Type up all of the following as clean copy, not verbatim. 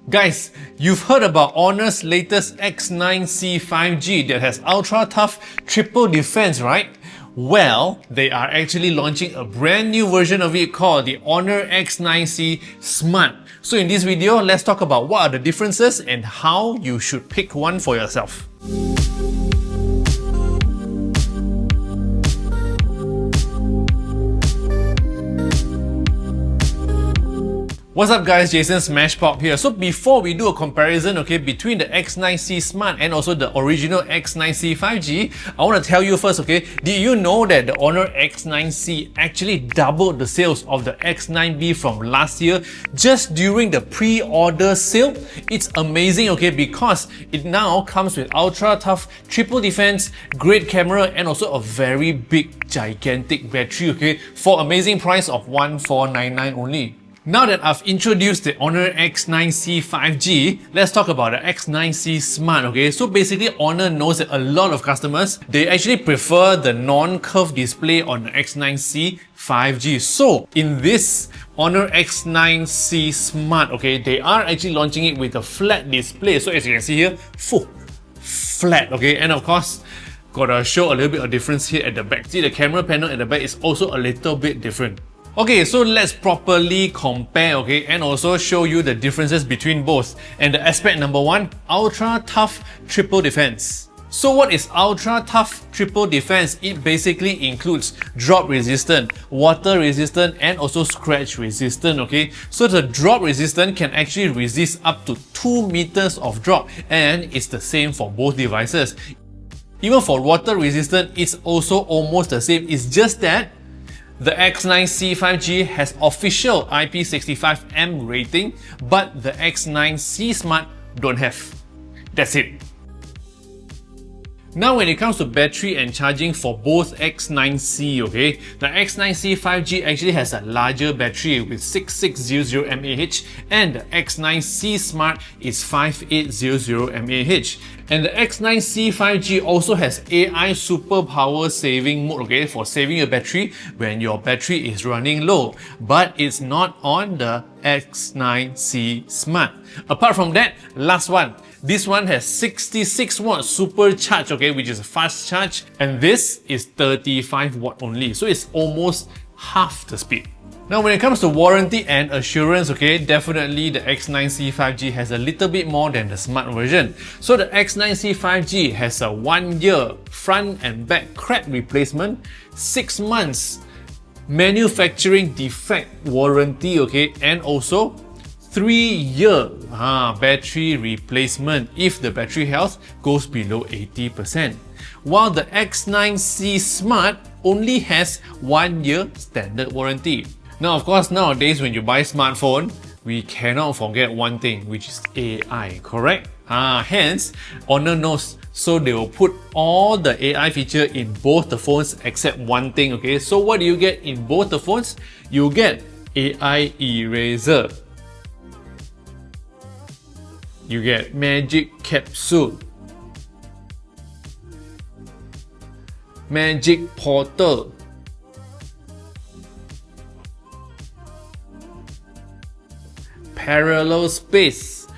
Guys, you've heard about HONOR's latest X9c 5G that has ultra tough triple defense, right? Well, they are actually launching a brand new version of it called the HONOR X9c Smart. So in this video, let's talk about what are the differences and how you should pick one for yourself. What's up guys, Jason Smashpop here. So before we do a comparison between the X9c Smart and also the original X9c 5G, I want to tell you first, did you know that the HONOR X9c actually doubled the sales of the X9B from last year just during the pre-order sale? It's amazing, because it now comes with ultra tough triple defense, great camera, and also a very big gigantic battery, for amazing price of 1499 only. Now that I've introduced the HONOR X9c 5G, let's talk about the X9c Smart, So basically, HONOR knows that a lot of customers, they actually prefer the non-curved display on the X9c 5G. So in this HONOR X9c Smart, they are actually launching it with a flat display. So as you can see here, flat, and of course, gotta show a little bit of difference here at the back. See, the camera panel at the back is also a little bit different. Okay, so let's properly compare, and also show you the differences between both. And the aspect number one, ultra tough triple defense. So what is ultra tough triple defense? It basically includes drop resistant, water resistant, and also scratch resistant, So the drop resistant can actually resist up to 2 meters of drop, and it's the same for both devices. Even for water resistant, it's also almost the same. It's just that the X9c 5G has official IP65M rating, but the X9c Smart don't have. That's it. Now when it comes to battery and charging for both X9c, the X9c 5G actually has a larger battery with 6600 mAh and the X9c Smart is 5800 mAh. And the X9c 5G also has AI super power saving mode, for saving your battery when your battery is running low. But it's not on the X9c Smart. Apart from that, last one. This one has 66 watt supercharge, which is a fast charge, and this is 35 watt only, so it's almost half the speed. Now when it comes to warranty and assurance, definitely the X9c 5G has a little bit more than the Smart version. So the X9c 5G has a 1-year front and back crack replacement, 6 months manufacturing defect warranty, and also 3-year battery replacement if the battery health goes below 80%. While the X9c Smart only has 1-year standard warranty. Now of course, nowadays when you buy smartphone, we cannot forget one thing, which is AI, correct? Hence, HONOR knows, so they will put all the AI feature in both the phones except one thing, So what do you get in both the phones? You get AI eraser. You get magic capsule, magic portal, parallel space.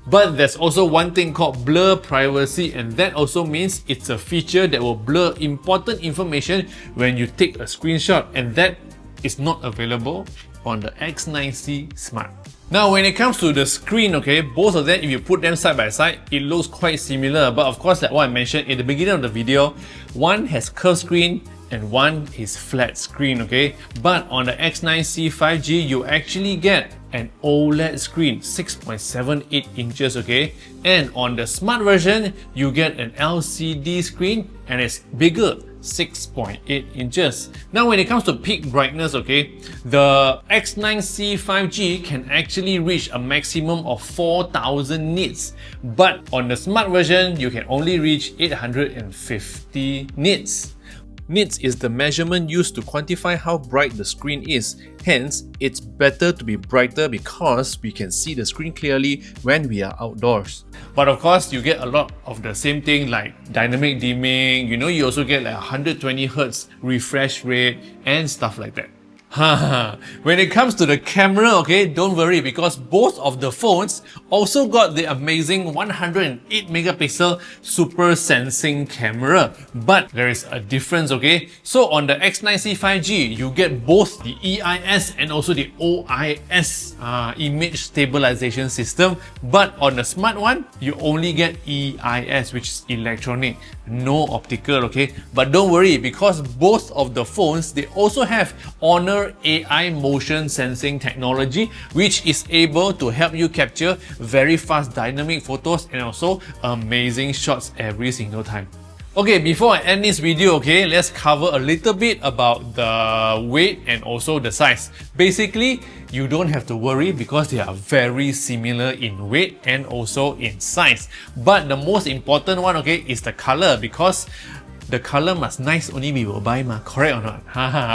But there's also one thing called blur privacy, and that also means it's a feature that will blur important information when you take a screenshot, and that is not available on the X9c Smart. Now when it comes to the screen, both of them, if you put them side by side, it looks quite similar, but of course, like what I mentioned in the beginning of the video, one has curved screen and one is flat screen, But on the X9c 5G, you actually get an OLED screen, 6.78 inches, And on the Smart version, you get an LCD screen and it's bigger, 6.8 inches. Now when it comes to peak brightness, the X9c 5G can actually reach a maximum of 4000 nits, but on the Smart version, you can only reach 850 nits. Nits is the measurement used to quantify how bright the screen is. Hence, it's better to be brighter because we can see the screen clearly when we are outdoors. But of course, you get a lot of the same thing like dynamic dimming, you also get like 120Hz refresh rate and stuff like that. When it comes to the camera, okay, don't worry because both of the phones also got the amazing 108 megapixel super sensing camera. But there is a difference, okay? So on the X9c 5G, you get both the EIS and also the OIS image stabilization system. But on the Smart one, you only get EIS, which is electronic, no optical, okay? But don't worry because both of the phones, they also have HONOR AI motion sensing technology, which is able to help you capture very fast dynamic photos and also amazing shots every single time. Okay, before I end this video, okay, let's cover a little bit about the weight and also the size. Basically, you don't have to worry because they are very similar in weight and also in size. But the most important one, okay, is the color because the color must nice only we will buy ma, correct or not?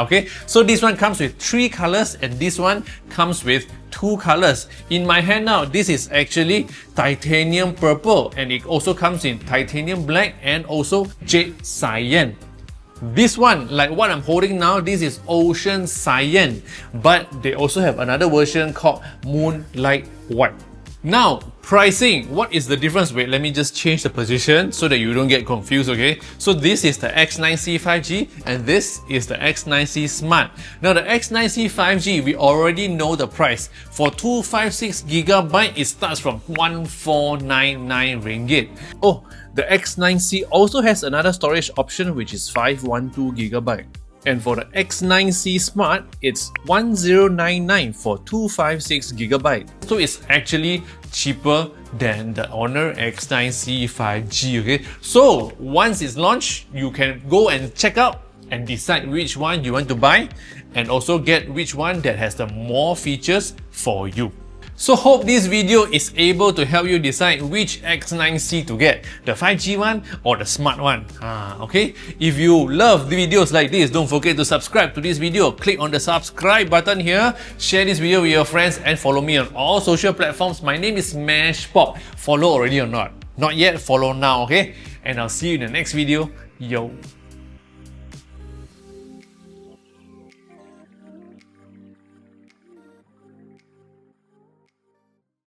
Okay, so this one comes with 3 colors and this one comes with 2 colors. In my hand now, this is actually titanium purple and it also comes in titanium black and also jade cyan. This one, like what I'm holding now, this is ocean cyan, but they also have another version called moonlight white. Now, pricing, what is the difference? Wait, let me just change the position so that you don't get confused, okay? So this is the X9c 5G and this is the X9c Smart. Now the X9c 5G, we already know the price. For 256GB, it starts from 1499 ringgit. Oh, the X9c also has another storage option which is 512GB. And for the X9c Smart, it's 1099 for 256GB. So it's actually cheaper than the HONOR X9c 5G, okay? So once it's launched, you can go and check out and decide which one you want to buy and also get which one that has the more features for you. So hope this video is able to help you decide which X9c to get, the 5G one or the Smart one. Okay? If you love the videos like this, don't forget to subscribe to this video. Click on the subscribe button here, share this video with your friends and follow me on all social platforms. My name is smashpop. Follow already or not? Not yet? Follow now, okay? And I'll see you in the next video. Yo!